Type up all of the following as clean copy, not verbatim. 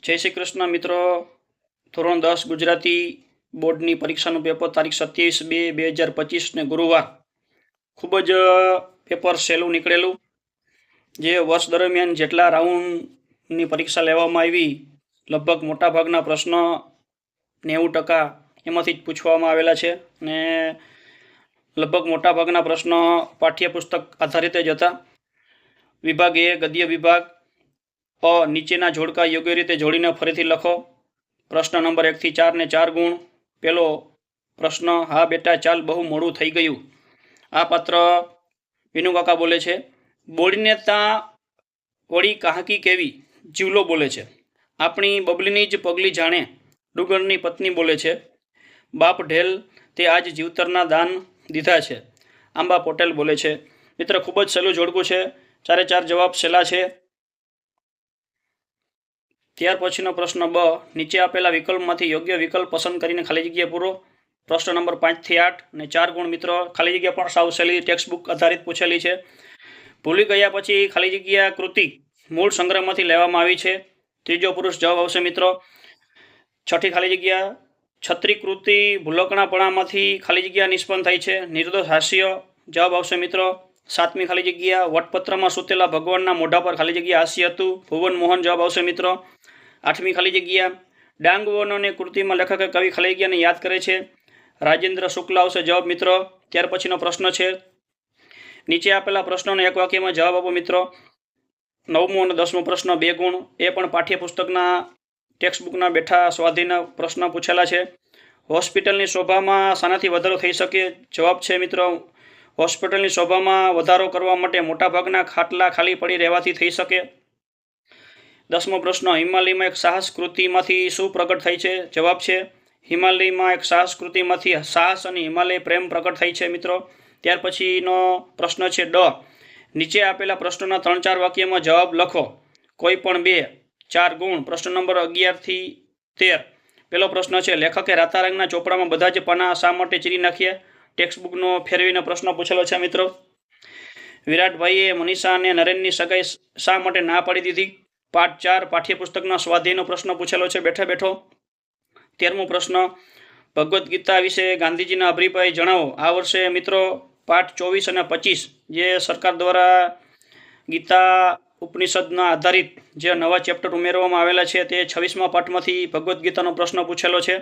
જય શ્રી કૃષ્ણ મિત્રો. ધોરણ 10 ગુજરાતી બોર્ડની પરીક્ષાનું પેપર તારીખ 27/2/2025 ને ગુરુવાર ખૂબ જ પેપર સહેલું નીકળેલું. જે વર્ષ દરમિયાન જેટલા રાઉન્ડની પરીક્ષા લેવામાં આવી લગભગ મોટાભાગના પ્રશ્નો 90% એમાંથી જ પૂછવામાં આવેલા છે અને લગભગ મોટાભાગના પ્રશ્નો પાઠ્યપુસ્તક આધારિત જ હતા. વિભાગ એ ગદ્ય વિભાગ. નીચેના જોડકા યોગ્ય રીતે જોડીને ફરીથી લખો. પ્રશ્ન નંબર 1 થી 4 ને 4 ગુણ. પહેલો પ્રશ્ન, હા બેટા ચાલ બહુ મોડું થઈ ગયું. આ પાત્ર વિનુકાકા બોલે છે. બોડીને તાં વળી કાહકી કેવી, જીવલો બોલે છે. આપણી બબલીની જ પગલી જાણે, ડુંગરની પત્ની બોલે છે. બાપ ઢેલ તે આજ જીવતરના દાન દીધા છે, આંબા પટેલ બોલે છે. મિત્ર, ખૂબ જ સહેલું જોડકું છે. 4 4 જવાબ સહેલા છે. ત્યાર પછીનો પ્રશ્ન બ, નીચે આપેલા વિકલ્પમાંથી યોગ્ય વિકલ્પ પસંદ કરીને ખાલી જગ્યા પૂરો. પ્રશ્ન નંબર 5 થી 8 ને 4 ગુણ. મિત્રો, ખાલી જગ્યા પણ સાવ સહેલી ટેક્સ્ટબુક આધારિત પૂછેલી છે. ભૂલી ગયા પછી ખાલી જગ્યા કૃતિ મૂળ સંગ્રહમાંથી લેવામાં આવી છે. ત્રીજો પુરુષ જવાબ આવશે મિત્રો. છઠ્ઠી ખાલી જગ્યા છત્રી કૃતિ ભૂલકણાપણામાંથી ખાલી જગ્યા નિષ્પન્ન થઈ છે. નિર્દોષ હાસ્ય જવાબ આવશે મિત્રો. સાતમી ખાલી જગ્યા વટપત્રમાં સૂતેલા ભગવાનના મોઢા પર ખાલી જગ્યા હાસ્ય હતું. ભુવન મોહન જવાબ આવશે મિત્રો. આઠમી ખાલી જગ્યા ડાંગવનોને કૃતિમાં લેખકે કવિ ખાલી જગ્યાને યાદ કરે છે. રાજેન્દ્ર શુક્લ આવશે જવાબ મિત્રો. ત્યાર પછીનો પ્રશ્ન છે, નીચે આપેલા પ્રશ્નોને એક વાક્યમાં જવાબ આપો મિત્રો. 9મો અને 10મો પ્રશ્ન 2 ગુણ. એ પણ પાઠ્યપુસ્તકના ટેક્સ્ટબુકના બેઠા સ્વાધીન પ્રશ્ન પૂછેલા છે. હોસ્પિટલની શોભામાં શાનાથી વધારો થઈ શકે? જવાબ છે મિત્રો, હોસ્પિટલની શોભામાં વધારો કરવા માટે મોટાભાગના ખાટલા ખાલી પડી રહેવાથી થઈ શકે. 10મો પ્રશ્ન, હિમાલયમાં એક સાહસ કૃતિમાંથી શું પ્રગટ થઈ છે? જવાબ છે, હિમાલયમાં એક સાહસ કૃતિમાંથી સાહસ અને હિમાલય પ્રેમ પ્રગટ થઈ છે મિત્રો. ત્યાર પછીનો પ્રશ્ન છે ડ, નીચે આપેલા પ્રશ્નોના 3-4 વાક્યમાં જવાબ લખો. કોઈ પણ 2, 4 ગુણ. પ્રશ્ન નંબર 11 થી 13. પહેલો પ્રશ્ન છે, લેખકે રાતા રંગના ચોપડામાં બધા જ પાના શા માટે ચીરી નાખ્યા? ટેક્સ્ટબુકનો ફેરવીને પ્રશ્ન પૂછેલો છે મિત્રો. વિરાટભાઈએ મનીષા અને નરેનની સગાઈ શા માટે ના પાડી દીધી? પાઠ 4 પાઠ્યપુસ્તકના સ્વાધ્યાયનો પ્રશ્ન પૂછેલો છે બેઠો. 13મો પ્રશ્ન, ભગવદ્ ગીતા વિશે ગાંધીજીના અભિપ્રાય જણાવો. આ વર્ષે મિત્રો પાઠ 24 અને 25 જે સરકાર દ્વારા ગીતા ઉપનિષદના આધારિત જે નવા ચેપ્ટર ઉમેરવામાં આવેલા છે તે 26મા પાઠમાંથી ભગવદ્ ગીતાનો પ્રશ્ન પૂછેલો છે.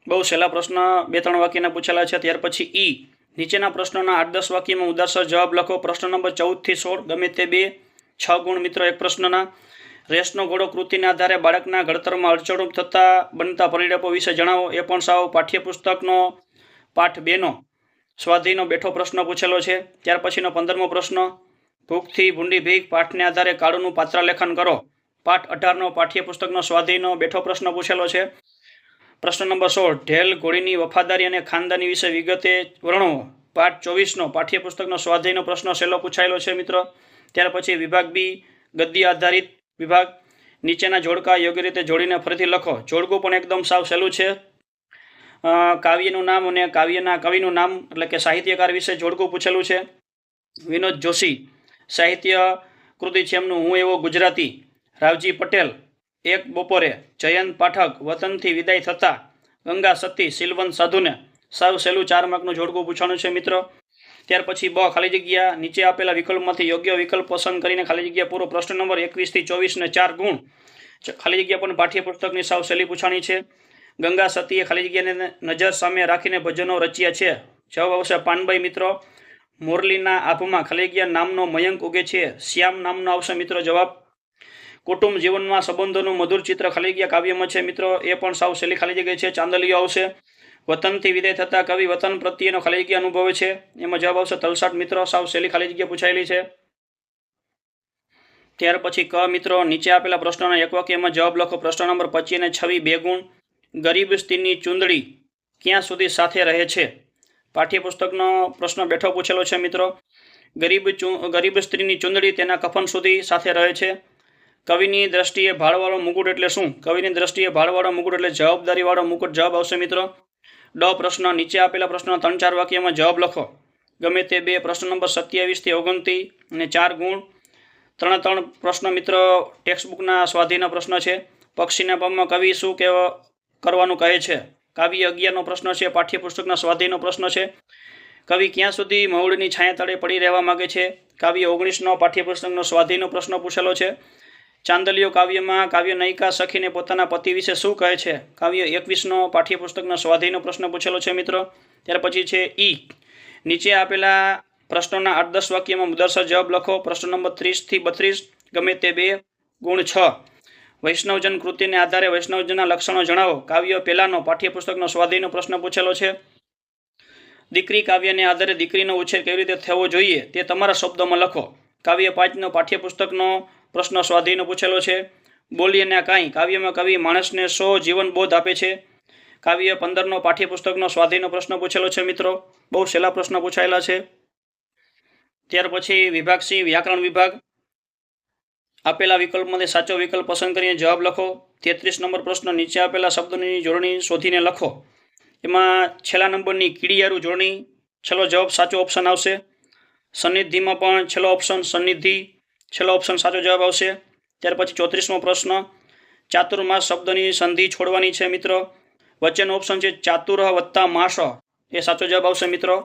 બહુ સહેલા પ્રશ્ન 2-3 વાક્યના પૂછેલા છે. ત્યાર પછી ઈ, નીચેના પ્રશ્નોના 8-10 વાક્યમાં ઉદાહરણસર જવાબ લખો. પ્રશ્ન નંબર 14 થી 16 ગમે તે 2, 6 ગુણ મિત્રો એક પ્રશ્નના. રેસનો ઘોડો કૃતિના આધારે બાળકના ઘડતરમાં અડચણરૂપ થતા બનતા પરિણામો વિશે જણાવો. એ પણ સાવ પાઠ્યપુસ્તકનો પાઠ 2નો સ્વાધ્યાયનો બેઠો પ્રશ્ન પૂછેલો છે. ત્યાર પછીનો 15મો પ્રશ્ન, ભૂખથી ભૂંડી ભીખ પાઠને આધારે કાળુનું પાત્રલેખન કરો. પાઠ 18નો પાઠ્યપુસ્તકનો સ્વાધ્યાયનો બેઠો પ્રશ્ન પૂછેલો છે. પ્રશ્ન નંબર 16, ઢેલ ઘોડીની વફાદારી અને ખાનદાની વિશે વિગતે વર્ણવો. પાઠ 24નો પાઠ્યપુસ્તકનો સ્વાધ્યાયનો પ્રશ્ન સહેલો પૂછાયેલો છે મિત્રો. ત્યાર પછી વિભાગ બી ગદ્ય આધારિત વિભાગ. નીચેના જોડકા યોગ્ય રીતે જોડીને ફરીથી લખો. જોડકું પણ એકદમ સાવ સહેલું છે. કાવ્યનું નામ અને કાવ્યના કવિનું નામ એટલે કે સાહિત્યકાર વિશે જોડકું પૂછેલું છે. વિનોદ જોશી સાહિત્ય કૃતિ છે એમનું હું એવો ગુજરાતી. રાવજી પટેલ એક બપોરે. જયંત પાઠક વતનથી વિદાય થતા. ગંગા સતી સિલવંત સાધુને. સાવ સહેલું 4 માર્કનું જોડકું પૂછવાનું છે મિત્રો. ત્યાર પછી બ, ખાલી જગ્યા નીચે આપેલા વિકલ્પમાંથી યોગ્ય વિકલ્પ પસંદ કરીને ખાલી જગ્યા પૂરો. પ્રશ્ન નંબર 21 થી 24 ને 4 ગુણ. ખાલી જગ્યા પણ પાઠ્યપુસ્તકની સાવ સહેલી પૂછાણી છે. ગંગા સતીએ ખાલી જગ્યાને નજર સામે રાખીને ભજનો રચ્યા છે. જવાબ આવશે પાનબાઈ મિત્રો. મોરલીના આભમાં ખાલી જગ્યા નામનો મયંક ઉગે છે. શ્યામ નામનો આવશે મિત્રો જવાબ. કુટુંબ જીવનમાં સંબંધોનું મધુર ચિત્ર ખાલી જગ્યા કાવ્યમાં છે મિત્રો. એ પણ સાવ સહેલી ખાલી જગ્યા છે. ચાંદલિયો આવશે. વતનથી વિદાય થતા કવિ વતન પ્રત્યેનો ખાલી જગ્યા અનુભવે છે. એમાં જવાબ આવશે તલસાટ મિત્રો. સાવ સહેલી ખાલી જગ્યા પૂછાયેલી છે. ત્યાર પછી ક મિત્રો, નીચે આપેલા પ્રશ્નોના એક વાક્યમાં જવાબ લખો. પ્રશ્ન નંબર 25 અને 26 2 ગુણ. ગરીબ સ્ત્રીની ચૂંદડી ક્યાં સુધી સાથે રહે છે? પાઠ્યપુસ્તકનો પ્રશ્ન બેઠો પૂછેલો છે મિત્રો. ગરીબ સ્ત્રીની ચૂંદડી તેના કફન સુધી સાથે રહે છે. કવિની દ્રષ્ટિએ ભાળવાળો મુકુટ એટલે શું? કવિની દ્રષ્ટિએ ભાળવાળો મુકુટ એટલે જવાબદારીવાળો મુકુટ. જવાબ આવશે મિત્રો. ડ પ્રશ્ન, નીચે આપેલા પ્રશ્નના 3-4 વાક્યમાં જવાબ લખો. ગમે તે 2. પ્રશ્ન નંબર 27 થી 29 અને 4 ગુણ. ત્રણ પ્રશ્નો મિત્રો ટેક્સ્ટબુકના સ્વાધ્યાયના પ્રશ્ન છે. પક્ષીના પગમાં કવિ શું કરવાનું કહે છે? કાવ્ય 11નો પ્રશ્ન છે. પાઠ્યપુસ્તકના સ્વાધ્યાયનો પ્રશ્ન છે. કવિ ક્યાં સુધી મહુડીની છાયા તળે પડી રહેવા માગે છે? કાવ્ય 19નો પાઠ્યપુસ્તકનો સ્વાધ્યાયનો પ્રશ્ન પૂછેલો છે. ચાંદલિયો કાવ્યમાં કાવ્ય નાયિકા સખીને પોતાના પતિ વિશે શું કહે છે? કાવ્ય 21નો પાઠ્યપુસ્તકનો સ્વાધ્યાયનો પ્રશ્ન પૂછેલો છે મિત્રો. ત્યાર પછી છે ઈ. નીચે આપેલા પ્રશ્નોના 8-10 વાક્યમાં મુદ્દસર જવાબ લખો. પ્રશ્ન નંબર 30 થી 32 ગમે તે 2 ગુણ 6. વૈષ્ણવજન કૃતિને આધારે વૈષ્ણવજનના લક્ષણો જણાવો. કાવ્ય પહેલાનો પાઠ્યપુસ્તકનો સ્વાધ્યાયનો પ્રશ્ન પૂછેલો છે. દીકરી કાવ્યને આધારે દીકરીનો ઉછેર કેવી રીતે થવો જોઈએ તે તમારા શબ્દોમાં લખો. કાવ્ય 5નો પાઠ્યપુસ્તકનો પ્રશ્ન સ્વાધ્યાયનો પૂછેલો છે. બોલીએ ના કાંઈ કાવ્યમાં કવિ માણસને શો જીવનબોધ આપે છે? કાવ્ય 15નો પાઠ્યપુસ્તકનો સ્વાધ્યાયનો પ્રશ્ન પૂછેલો છે મિત્રો. બહુ સહેલા પ્રશ્ન પૂછાયેલા છે. ત્યાર પછી વિભાગ સી વ્યાકરણ વિભાગ. આપેલા વિકલ્પમાંથી સાચો વિકલ્પ પસંદ કરીને જવાબ લખો. 33 નંબર પ્રશ્ન નીચે આપેલા શબ્દોની જોડણી શોધીને લખો. એમાં છેલ્લા નંબરની કીડિયારું જોડણી છેલ્લો જવાબ સાચો ઓપ્શન આવશે. સન્નિધિમાં પણ છેલ્લો ઓપ્શન સન્નિધિ છેલ્લો ઓપ્શન સાચો જવાબ આવશે. ત્યાર પછી 34મો પ્રશ્ન ચાતુર્માસ શબ્દની સંધિ છોડવાની છે મિત્રો. વચ્ચેનો ઓપ્શન છે ચાતુર વત્તા માસ એ સાચો જવાબ આવશે મિત્રો.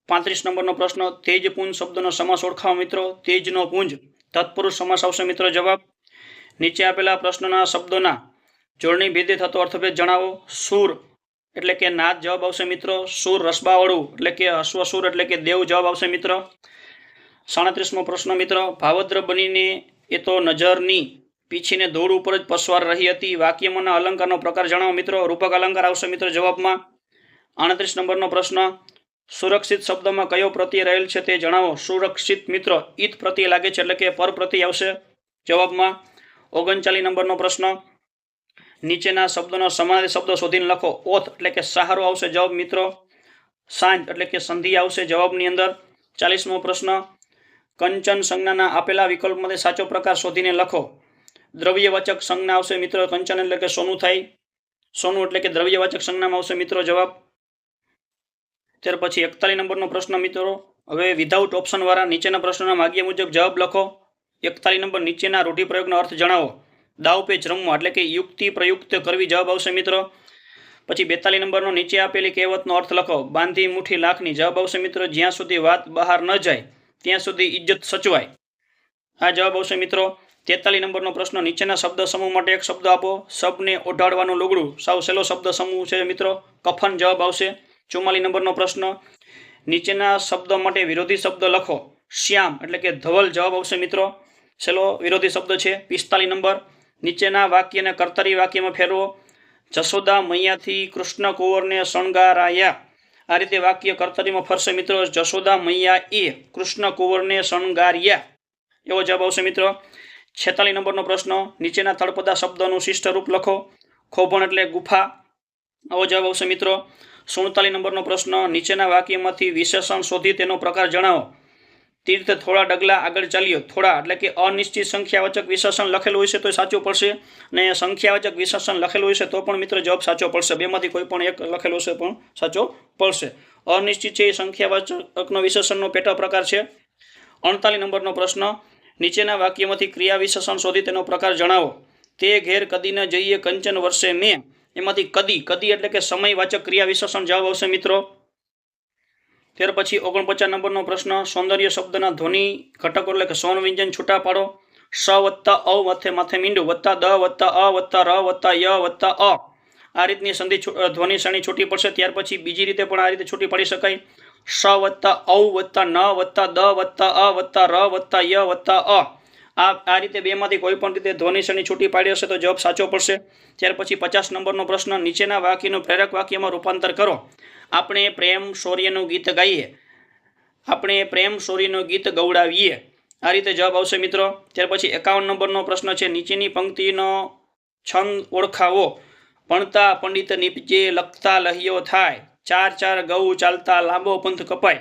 35 નંબરનો પ્રશ્ન તેજપુંજ શબ્દનો સમાસ ઓળખાવો મિત્રો. તેજનો પુંજ તત્પુરુષ સમાસ આવશે મિત્રો જવાબ. નીચે આપેલા પ્રશ્નોના શબ્દોના જોડણી ભેદે થતો અર્થભેદ જણાવો. સૂર એટલે કે નાદ જવાબ આવશે મિત્રો. સૂર રસબાવાળું એટલે કે અશ્વસૂર એટલે કે દેવ જવાબ આવશે મિત્રો. 37મો પ્રશ્ન મિત્રો ભાવદ્ર બનીને એ તો નજરની પીછીને ધૂળ ઉપર જ પસવાર રહી હતી. વાક્યમાંના અલંકારનો પ્રકાર જણાવો મિત્રો. રૂપક અલંકાર આવશે મિત્રો જવાબમાં. 38 નંબરનો પ્રશ્ન સુરક્ષિત શબ્દમાં કયો પ્રત્યય રહેલ છે તે જણાવો. સુરક્ષિત મિત્રો ઈત પ્રત્યય લાગે છે એટલે કે પર પ્રત્યય આવશે જવાબમાં. 39 નંબરનો પ્રશ્ન નીચેના શબ્દોનો સમાનાર્થી શબ્દો શોધીને લખો. ઓથ એટલે કે સહારો આવશે જવાબ મિત્રો. સાંજ એટલે કે સંધિ આવશે જવાબની અંદર. 40મો પ્રશ્ન કંચન સંજ્ઞાના આપેલા વિકલ્પમાંથી સાચો પ્રકાર શોધીને લખો. દ્રવ્યવાચક સંજ્ઞા આવશે મિત્રો. કંચન એટલે કે સોનું થાય. સોનું એટલે કે દ્રવ્યવાચક સંજ્ઞામાં આવશે મિત્રો જવાબ. ત્યાર પછી 41 નંબરનો પ્રશ્ન મિત્રો હવે વિધાઉટ ઓપ્શન વાળા નીચેના પ્રશ્નોના માગ્યા મુજબ જવાબ લખો. 41 નંબર નીચેના રૂઢિપ્રયોગનો અર્થ જણાવો. દાવપેચ રમવા એટલે કે યુક્તિ પ્રયુક્ત કરવી જવાબ આવશે મિત્રો. પછી 42 નંબરનો નીચે આપેલી કહેવતનો અર્થ લખો. બાંધી મુઠ્ઠી લાખની જવાબ આવશે મિત્રો. જ્યાં સુધી વાત બહાર ન જાય ત્યાં સુધી ઇજ્જત સચવાય આ જવાબ આવશે મિત્રો. 43 નંબરનો પ્રશ્ન નીચેના શબ્દ સમૂહ માટે એક શબ્દ આપો. શબને ઓઢાડવાનું લુગડું સાવ સહેલો શબ્દ સમૂહ છે મિત્રો. કફન જવાબ આવશે. 44 નંબરનો પ્રશ્ન નીચેના શબ્દ માટે વિરોધી શબ્દ લખો. શ્યામ એટલે કે ધવલ જવાબ આવશે મિત્રો. સહેલો વિરોધી શબ્દ છે. 45 નંબર નીચેના વાક્યને કર્તરી વાક્યમાં ફેરવો. જશોદા મૈયાથી કૃષ્ણ કુંવરને શણગારાયા. આ રીતે વાક્ય કર્તરીમાં ફરશે મિત્રો. જશોદા મૈયા એ કૃષ્ણ કુંવરને શણગાર્યા એવો જવાબ આવશે મિત્રો. 46 નંબરનો પ્રશ્ન નીચેના તળપદા શબ્દનું શિષ્ટ રૂપ લખો. ખોભણ એટલે ગુફા આવો જવાબ આવશે મિત્રો. 47 નંબરનો પ્રશ્ન નીચેના વાક્યમાંથી વિશેષણ શોધી તેનો પ્રકાર જણાવો. તીર્થ થોડા ડગલા આગળ ચાલ્યો. થોડા એટલે કે અનિશ્ચિત સંખ્યાવાચક વિશેષણ લખેલું હશે તો સાચું પડશે અને સંખ્યાવાચક વિશેષણ લખેલું હશે તો પણ મિત્રો જવાબ સાચો પડશે. બેમાંથી કોઈ પણ એક લખેલું હશે પણ સાચો પડશે. અનિશ્ચિત છે એ સંખ્યાવાચકનો વિશેષણનો પેટા પ્રકાર છે. 48 નંબરનો પ્રશ્ન નીચેના વાક્યમાંથી ક્રિયા વિશેષણ શોધી તેનો પ્રકાર જણાવો. તે ઘેર કદી ન જઈએ કંચન વર્ષે મેં એમાંથી કદી કદી એટલે કે સમયવાચક ક્રિયા વિશેષણ જવાબ આવશે મિત્રો. ત્યાર પછી 49 નંબરનો પ્રશ્ન સૌંદર્ય શબ્દના ધ્વનિ ઘટકો એટલે કે સૌન વ્યંજન છૂટા પાડો. સ વત્તા અ માથે મીંડું વત્તા દ વત્તા અ વત્તા ર વત્તા ય વત્તા અ આ રીતની સંધિ ધ્વનિ શ્રેણી છૂટી પડશે. ત્યાર પછી બીજી રીતે પણ આ રીતે છૂટી પાડી શકાય. સ વત્તા ઔ વત્તા ન વત્તા દ વત્તા અ વત્તા ર વત્તા ય વત્તા અ આ રીતે બેમાંથી કોઈ પણ રીતે ધ્વનિ શ્રેણી છૂટી પાડી હશે તો જવાબ સાચો પડશે. ત્યાર પછી 50 નંબરનો પ્રશ્ન નીચેના વાક્યનું પ્રેરક વાક્યમાં રૂપાંતર કરો. આપણે પ્રેમ શૌર્યનું ગીત ગાઈએ. આપણે પ્રેમ શૌર્યનું ગીત ગૌડાવીએ આ રીતે જવાબ આવશે મિત્રો. ત્યાર પછી 51 નંબરનો પ્રશ્ન છે નીચેની પંક્તિનો છંદ ઓળખાવો. ભણતા પંડિત નીપજે લખતા લહિયો થાય. ચાર ચાર ગૌ ચાલતા લાંબો પંથ કપાય.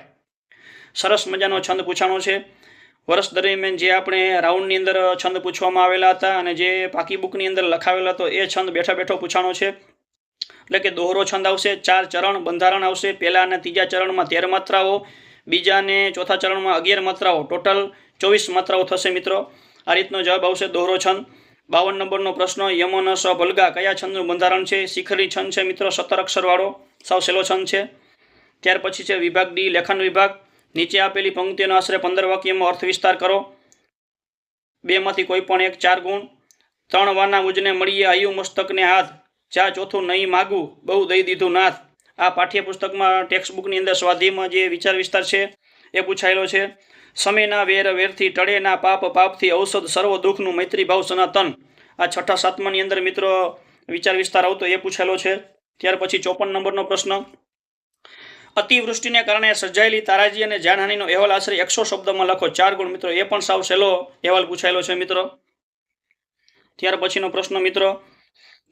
સરસ મજાનો છંદ પૂછાણો છે. વર્ષ દરમિયાન જે આપણે રાઉન્ડની અંદર છંદ પૂછવામાં આવેલા હતા અને જે પાકી બુકની અંદર લખાવેલો હતો એ છંદ બેઠો પૂછાણો છે. એટલે કે દોહરો છંદ આવશે. 4 ચરણ બંધારણ આવશે. પહેલા અને ત્રીજા ચરણમાં 13 માત્રાઓ, બીજા અને ચોથા ચરણમાં 11 માત્રાઓ, ટોટલ 24 માત્રાઓ થશે મિત્રો। આ રીતનો જવાબ આવશે દોહરો છંદ। 52 નંબરનો પ્રશ્ન, યમન સ ભલગા કયા છંદનું બંધારણ છે? શિખરી છંદ છે મિત્રો, 17 અક્ષરવાળો, સાવ સહેલો છંદ છે। ત્યાર પછી છે વિભાગ ડી, લેખન વિભાગ। નીચે આપેલી પંક્તિઓનો આશરે 15 વાક્યમાં અર્થ વિસ્તાર કરો। 2 માંથી કોઈ પણ એક, 4 ગુણ। 3 વાના ઉજને મળીએ આયુ મસ્તકને હાથ, ચા ચોથું નહીં માગું બહુ દઈ દીધું નાથ। આ પાઠ્યપુસ્તકમાં ટેક્સ્ટબુકની અંદર સ્વાધ્યાયમાં જે વિચાર વિસ્તાર છે એ પૂછાયેલો છે। સમયના વેર વેરથી ટળે ના પાપ, પાપથી ઔષધ સર્વ દુઃખનું મૈત્રી ભાવ સનાતન। આ 6ઠા 7માની અંદર મિત્રો વિચાર વિસ્તાર આવતો એ પૂછાયેલો છે। ત્યાર પછી 54 નંબરનો પ્રશ્ન, અતિવૃષ્ટિને કારણે સર્જાયેલી તારાજી અને જાનહાનિનો અહેવાલ આશરે 100 શબ્દમાં લખો, 4 ગુણ મિત્રો। એ પણ સાવ સહેલો અહેવાલ પૂછાયેલો છે મિત્રો। ત્યાર પછીનો પ્રશ્ન મિત્રો,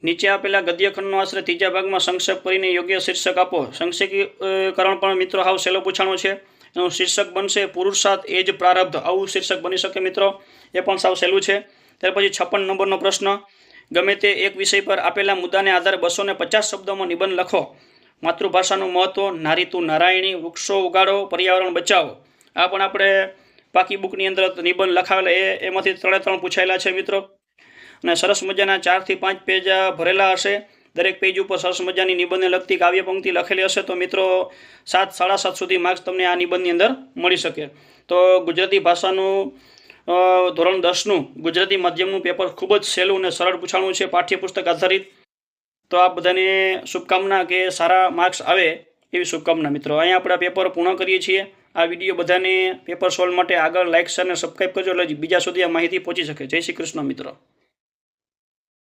નીચે આપેલા ગદ્યખંડનો આશરે 3જા ભાગમાં સંક્ષેપ કરીને યોગ્ય શીર્ષક આપો। સંક્ષેપીકરણ પણ મિત્રો હાવ સહેલો પૂછાણો છે। એનું શીર્ષક બનશે પુરુષાર્થ એ જ પ્રારબ્ધ, આવું શીર્ષક બની શકે મિત્રો। એ પણ સાવ સહેલું છે। ત્યાર પછી 56 નંબરનો પ્રશ્ન, ગમે તે એક વિષય પર આપેલા મુદ્દાને આધારે 250 શબ્દોમાં નિબંધ લખો। માતૃભાષાનું મહત્વ, નારી તું નારાયણી, વૃક્ષો ઉગાડો, પર્યાવરણ બચાવો। આ પણ આપણે પાકી બુકની અંદર નિબંધ લખાવેલા એમાંથી 3 પૂછાયેલા છે મિત્રો। અને સરસ મજાના 4 થી 5 પેજ ભરેલા હશે। દરેક પેજ ઉપર સરસ મજાની નિબંધને લગતી કાવ્ય પંક્તિ લખેલી હશે। તો મિત્રો 7, 7.5 સુધી માર્ક્સ તમને આ નિબંધની અંદર મળી શકે। તો ગુજરાતી ભાષાનું ધોરણ 10નું ગુજરાતી માધ્યમનું પેપર ખૂબ જ સહેલું અને સરળ પૂછાણું છે, પાઠ્યપુસ્તક આધારિત। તો આ બધાને શુભકામના કે સારા માર્ક્સ આવે એવી શુભકામના મિત્રો। અહીંયા આપણે પેપર પૂર્ણ કરીએ છીએ। આ વિડીયો બધાને પેપર સોલ્વ માટે આગળ લાઇક, શેર અને સબસ્ક્રાઈબ કરજો, એટલે બીજા સુધી આ માહિતી પહોંચી શકે। જય શ્રી કૃષ્ણ મિત્રો।